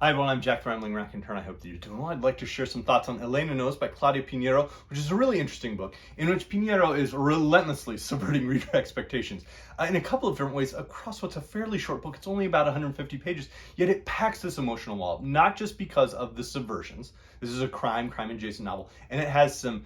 Hi everyone, I'm Jack from Rambling Raconteur, and I hope that you're doing well. I'd like to share some thoughts on Elena Knows by Claudia Piñeiro, which is a really interesting book in which Piñeiro is relentlessly subverting reader expectations in a couple of different ways across what's a fairly short book. It's only about 150 pages, yet it packs this emotional wall, not just because of the subversions. This is a crime adjacent novel, and it has some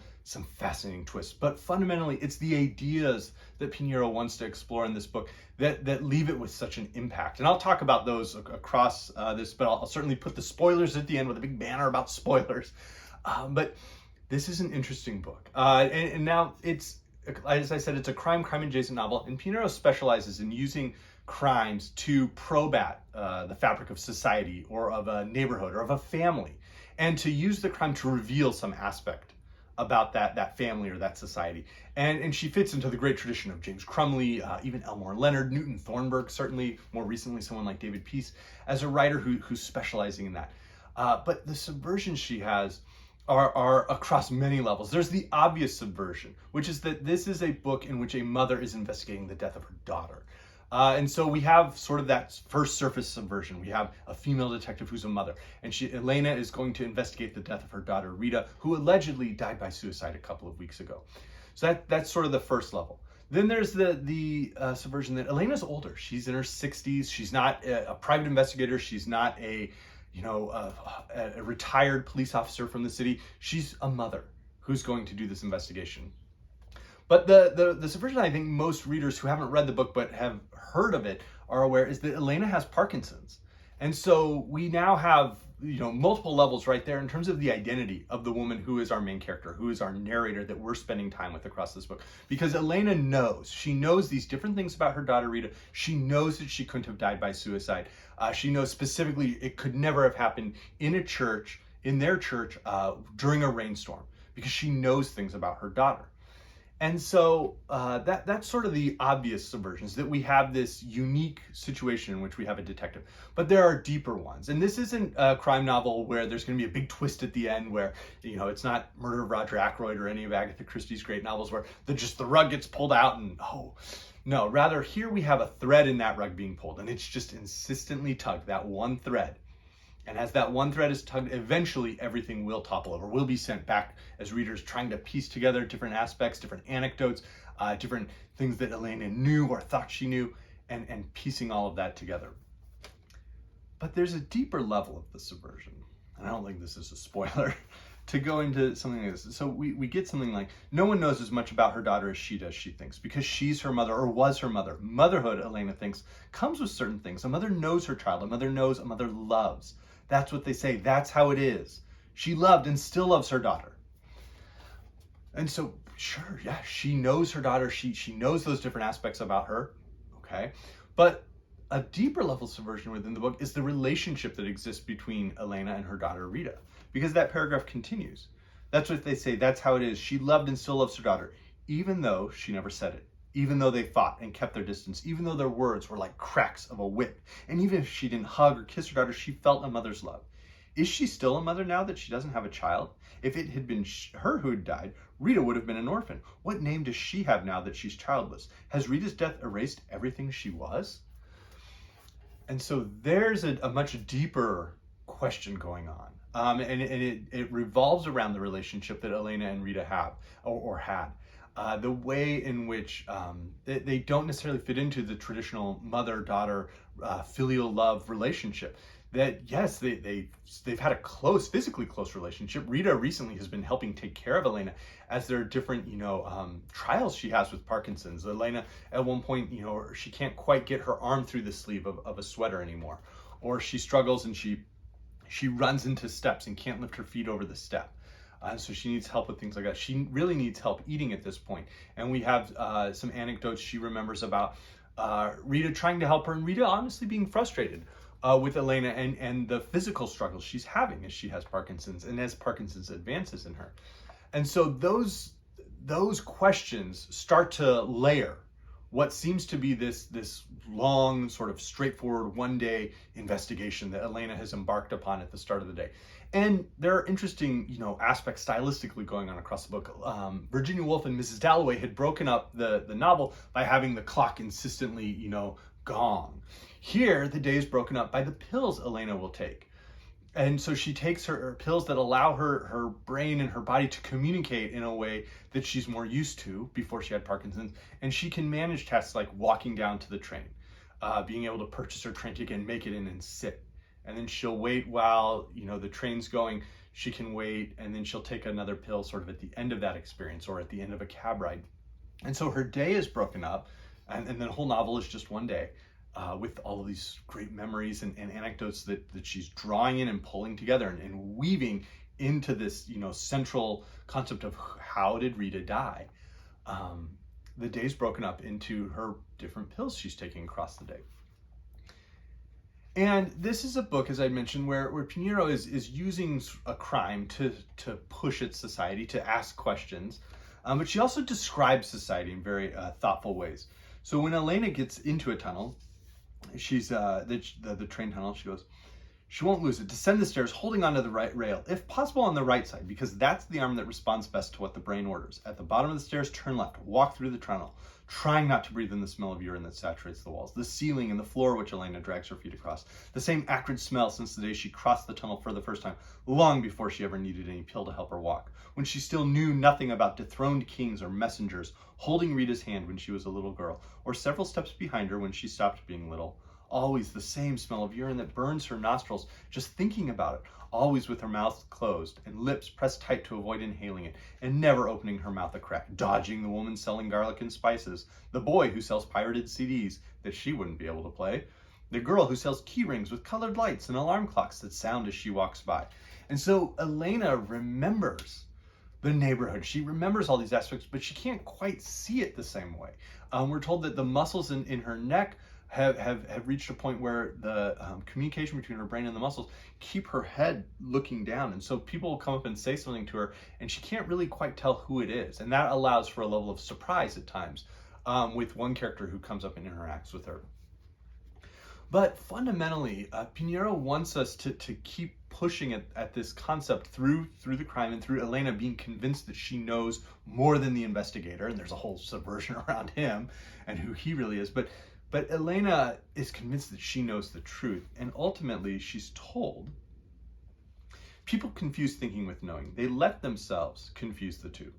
fascinating twists, but fundamentally it's the ideas that Piñeiro wants to explore in this book that leave it with such an impact. And I'll talk about those across this, but I'll certainly put the spoilers at the end with a big banner about spoilers. But this is an interesting book. And now it's, as I said, it's a crime adjacent novel, and Piñeiro specializes in using crimes to probe at the fabric of society or of a neighborhood or of a family, and to use the crime to reveal some aspect about that family or that society. And she fits into the great tradition of James Crumley, even Elmore Leonard, Newton Thornberg, certainly more recently someone like David Peace, as a writer who's specializing in that. But the subversions she has are across many levels. There's the obvious subversion, which is that this is a book in which a mother is investigating the death of her daughter. And so we have sort of that first surface subversion. We have a female detective who's a mother, and Elena is going to investigate the death of her daughter, Rita, who allegedly died by suicide a couple of weeks ago. So that's sort of the first level. Then there's the subversion that Elena's older. She's in her 60s. She's not a private investigator. She's not a retired police officer from the city. She's a mother who's going to do this investigation. But the subversion I think most readers who haven't read the book but have heard of it are aware is that Elena has Parkinson's. And so we now have multiple levels right there in terms of the identity of the woman who is our main character, who is our narrator that we're spending time with across this book. Because Elena knows, she knows these different things about her daughter Rita. She knows that she couldn't have died by suicide. She knows specifically it could never have happened in a church, in their church, during a rainstorm, because she knows things about her daughter. And so that's sort of the obvious subversions, that we have this unique situation in which we have a detective. But there are deeper ones. And this isn't a crime novel where there's going to be a big twist at the end where, it's not Murder of Roger Ackroyd or any of Agatha Christie's great novels where the rug gets pulled out and, no. Rather, here we have a thread in that rug being pulled, and it's just insistently tugged, that one thread. And as that one thread is tugged, eventually everything will topple over. We'll be sent back as readers trying to piece together different aspects, different anecdotes, different things that Elena knew or thought she knew, and piecing all of that together. But there's a deeper level of the subversion, and I don't think this is a spoiler, to go into something like this. So we get something like, no one knows as much about her daughter as she does, she thinks, because she's her mother or was her mother. Motherhood, Elena thinks, comes with certain things. A mother knows her child. A mother knows, a mother loves. That's what they say. That's how it is. She loved and still loves her daughter. And so, sure, yeah, she knows her daughter. She knows those different aspects about her, okay? But a deeper level subversion within the book is the relationship that exists between Elena and her daughter Rita, because that paragraph continues. That's what they say. That's how it is. She loved and still loves her daughter, even though she never said it. Even though they fought and kept their distance, even though their words were like cracks of a whip, and even if she didn't hug or kiss her daughter, she felt a mother's love. Is she still a mother now that she doesn't have a child? If it had been her who had died, Rita would have been an orphan. What name does she have now that she's childless? Has Rita's death erased everything she was? And so there's a much deeper question going on. And it revolves around the relationship that Elena and Rita have or had. The way in which they don't necessarily fit into the traditional mother-daughter filial love relationship. That yes, they've had a physically close relationship. Rita recently has been helping take care of Elena as there are different trials she has with Parkinson's. Elena at one point she can't quite get her arm through the sleeve of a sweater anymore, or she struggles and she runs into steps and can't lift her feet over the step. So she needs help with things like that. She really needs help eating at this point. And we have some anecdotes she remembers about Rita trying to help her, and Rita honestly being frustrated with Elena and the physical struggles she's having as she has Parkinson's and as Parkinson's advances in her. And so those questions start to layer what seems to be this long, sort of straightforward one-day investigation that Elena has embarked upon at the start of the day. And there are interesting, aspects stylistically going on across the book. Virginia Woolf and Mrs. Dalloway had broken up the novel by having the clock insistently, gong. Here, the day is broken up by the pills Elena will take. And so she takes her pills that allow her brain and her body to communicate in a way that she's more used to before she had Parkinson's. And she can manage tasks like walking down to the train, being able to purchase her train ticket and make it in and sit. And then she'll wait while, the train's going. She can wait, and then she'll take another pill sort of at the end of that experience or at the end of a cab ride. And so her day is broken up, and the whole novel is just one day. With all of these great memories and anecdotes that she's drawing in and pulling together and weaving into this, central concept of how did Rita die? The day's broken up into her different pills she's taking across the day. And this is a book, as I mentioned, where Piñeiro is using a crime to push at society, to ask questions, but she also describes society in very thoughtful ways. So when Elena gets into a tunnel, she's the train tunnel, she goes, she won't lose it. Descend the stairs, holding onto the right rail, if possible on the right side, because that's the arm that responds best to what the brain orders. At the bottom of the stairs, turn left, walk through the tunnel, trying not to breathe in the smell of urine that saturates the walls, the ceiling and the floor which Elena drags her feet across, the same acrid smell since the day she crossed the tunnel for the first time, long before she ever needed any pill to help her walk, when she still knew nothing about dethroned kings or messengers, holding Rita's hand when she was a little girl, or several steps behind her when she stopped being little. Always the same smell of urine that burns her nostrils just thinking about it, always with her mouth closed and lips pressed tight to avoid inhaling it, and never opening her mouth a crack, dodging the woman selling garlic and spices, the boy who sells pirated CDs that she wouldn't be able to play, the girl who sells key rings with colored lights and alarm clocks that sound as she walks by. And so Elena remembers the neighborhood. She remembers all these aspects, but she can't quite see it the same way. We're told that the muscles in her neck have reached a point where the communication between her brain and the muscles keep her head looking down. And so people will come up and say something to her, and she can't really quite tell who it is. And that allows for a level of surprise at times with one character who comes up and interacts with her. But fundamentally, Piñeiro wants us to keep pushing at this concept through the crime and through Elena being convinced that she knows more than the investigator, and there's a whole subversion around him and who he really is. But Elena is convinced that she knows the truth, and ultimately she's told. People confuse thinking with knowing. They let themselves confuse the two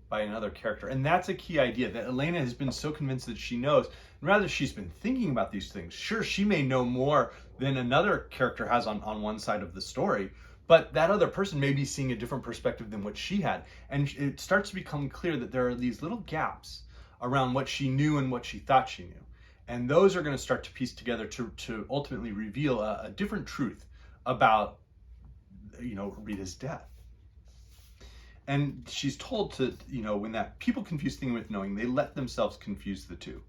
by another character. And that's a key idea, that Elena has been so convinced that she knows, and rather she's been thinking about these things. Sure, she may know more than another character has on one side of the story, but that other person may be seeing a different perspective than what she had. And it starts to become clear that there are these little gaps around what she knew and what she thought she knew. And those are going to start to piece together to ultimately reveal a different truth about, Rita's death. And she's told to, when that people confuse thinking with knowing, they let themselves confuse the two.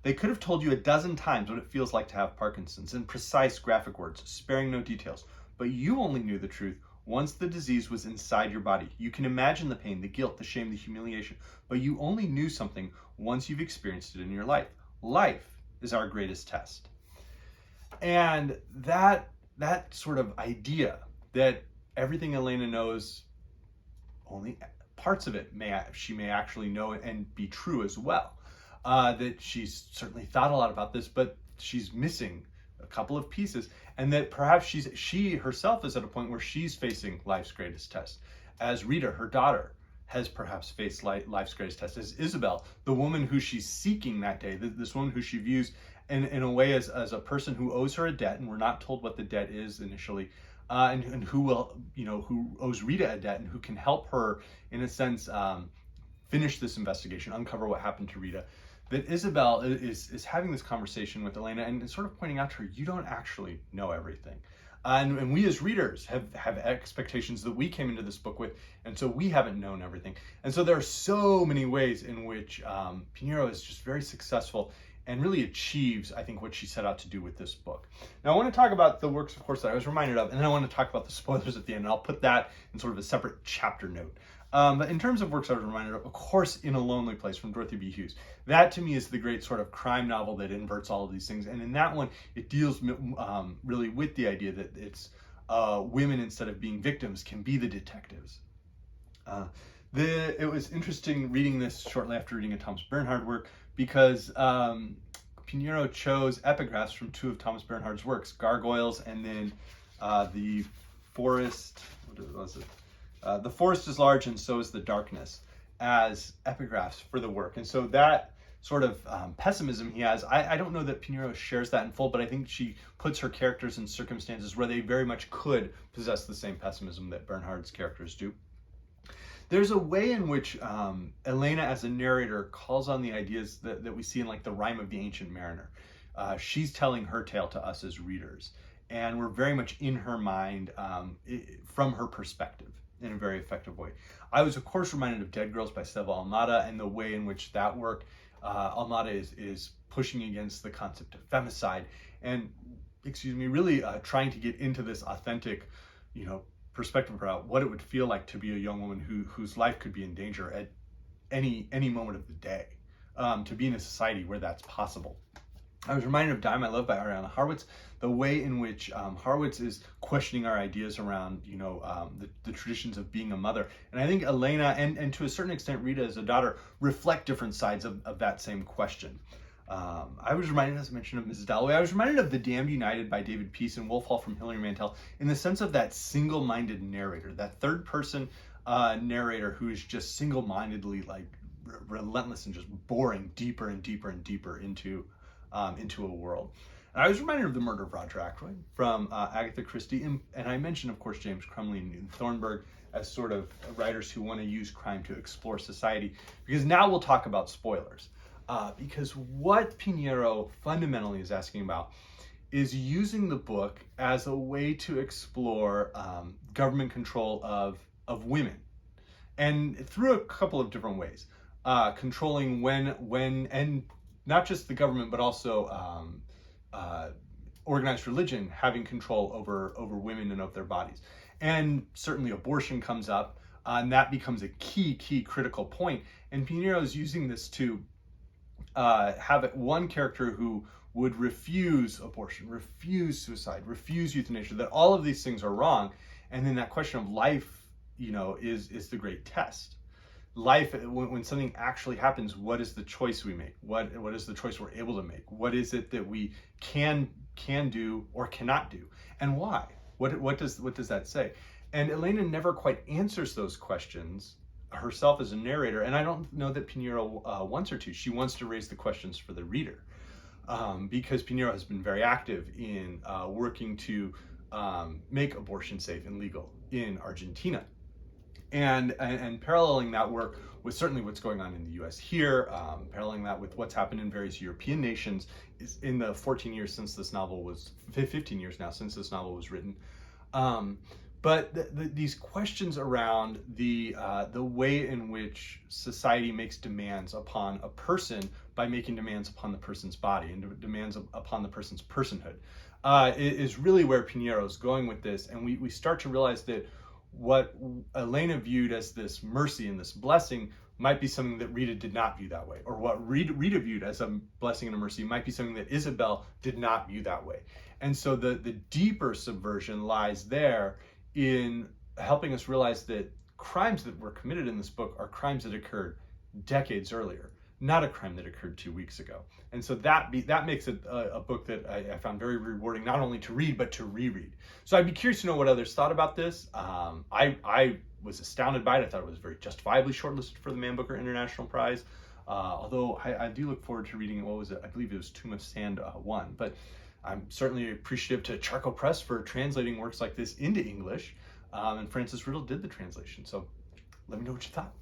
They could have told you a dozen times what it feels like to have Parkinson's in precise graphic words, sparing no details. But you only knew the truth once the disease was inside your body. You can imagine the pain, the guilt, the shame, the humiliation, but you only knew something once you've experienced it in your life. Life is our greatest test. And that sort of idea that everything Elena knows, only parts of it she may actually know and be true as well. That she's certainly thought a lot about this, but she's missing a couple of pieces, and that perhaps she herself is at a point where she's facing life's greatest test. As Rita, her daughter, has perhaps faced life's greatest test. As Isabel, the woman who she's seeking that day, this woman who she views in a way as a person who owes her a debt, and we're not told what the debt is initially, and who owes Rita a debt and who can help her, in a sense, finish this investigation, uncover what happened to Rita. That Isabel is having this conversation with Elena and sort of pointing out to her, you don't actually know everything. And we as readers have expectations that we came into this book with, and so we haven't known everything. And so there are so many ways in which Piñeiro is just very successful and really achieves, I think, what she set out to do with this book. Now, I want to talk about the works, of course, that I was reminded of, and then I want to talk about the spoilers at the end, and I'll put that in sort of a separate chapter note. But in terms of works I was reminded of course, In a Lonely Place from Dorothy B. Hughes. That, to me, is the great sort of crime novel that inverts all of these things. And in that one, it deals really with the idea that it's women, instead of being victims, can be the detectives. It was interesting reading this shortly after reading a Thomas Bernhard work, because Piñeiro chose epigraphs from two of Thomas Bernhard's works, Gargoyles and then the forest, what was it? The forest is large and so is the darkness, as epigraphs for the work. And so that sort of pessimism he has, I don't know that Piñeiro shares that in full, but I think she puts her characters in circumstances where they very much could possess the same pessimism that Bernhard's characters do. There's a way in which Elena, as a narrator, calls on the ideas that we see in like the Rime of the Ancient Mariner. She's telling her tale to us as readers, and we're very much in her mind from her perspective in a very effective way. I was, of course, reminded of Dead Girls by Seva Almada and the way in which that work, Almada is pushing against the concept of femicide and, really trying to get into this authentic, perspective about what it would feel like to be a young woman whose life could be in danger at any moment of the day, to be in a society where that's possible. I was reminded of Die My Love by Ariana Harwitz, the way in which Harwitz is questioning our ideas around, the traditions of being a mother. And I think Elena, and to a certain extent Rita as a daughter, reflect different sides of that same question. I was reminded, as I mentioned, of Mrs. Dalloway. I was reminded of The Damned United by David Peace and Wolf Hall from Hilary Mantel, in the sense of that single-minded narrator, that third-person narrator who is just single-mindedly, like, relentless and just boring deeper and deeper and deeper into a world. And I was reminded of The Murder of Roger Ackroyd from Agatha Christie, and I mentioned, of course, James Crumley and Thornberg as sort of writers who want to use crime to explore society, because now we'll talk about spoilers. Because what Piñeiro fundamentally is asking about is using the book as a way to explore government control of women, and through a couple of different ways. Controlling when, and not just the government, but also organized religion having control over women and of their bodies. And certainly abortion comes up, and that becomes a key critical point. And Piñeiro is using this to have one character who would refuse abortion, refuse suicide, refuse euthanasia, that all of these things are wrong. And then that question of life, is the great test. Life, when something actually happens, what is the choice we make? What is the choice we're able to make? What is it that we can do or cannot do? And why? What does that say? And Elena never quite answers those questions herself as a narrator, and I don't know that Piñeiro wants her to. She wants to raise the questions for the reader, because Piñeiro has been very active in working to make abortion safe and legal in Argentina, and paralleling that work with certainly what's going on in the U.S. here, paralleling that with what's happened in various European nations is in the 15 years now since this novel was written. But these questions around the way in which society makes demands upon a person by making demands upon the person's body and demands upon the person's personhood is really where Piñeiro is going with this. And we start to realize that what Elena viewed as this mercy and this blessing might be something that Rita did not view that way, or what Rita viewed as a blessing and a mercy might be something that Isabel did not view that way. And so the deeper subversion lies there in helping us realize that crimes that were committed in this book are crimes that occurred decades earlier, not a crime that occurred 2 weeks ago. And so that makes it a book that I found very rewarding, not only to read, but to reread. So I'd be curious to know what others thought about this. I was astounded by it. I thought it was very justifiably shortlisted for the Man Booker International Prize. Although I do look forward to reading, what was it? I believe it was Tomb of Sand 1. But I'm certainly appreciative to Charcoal Press for translating works like this into English. And Frances Riddle did the translation. So let me know what you thought.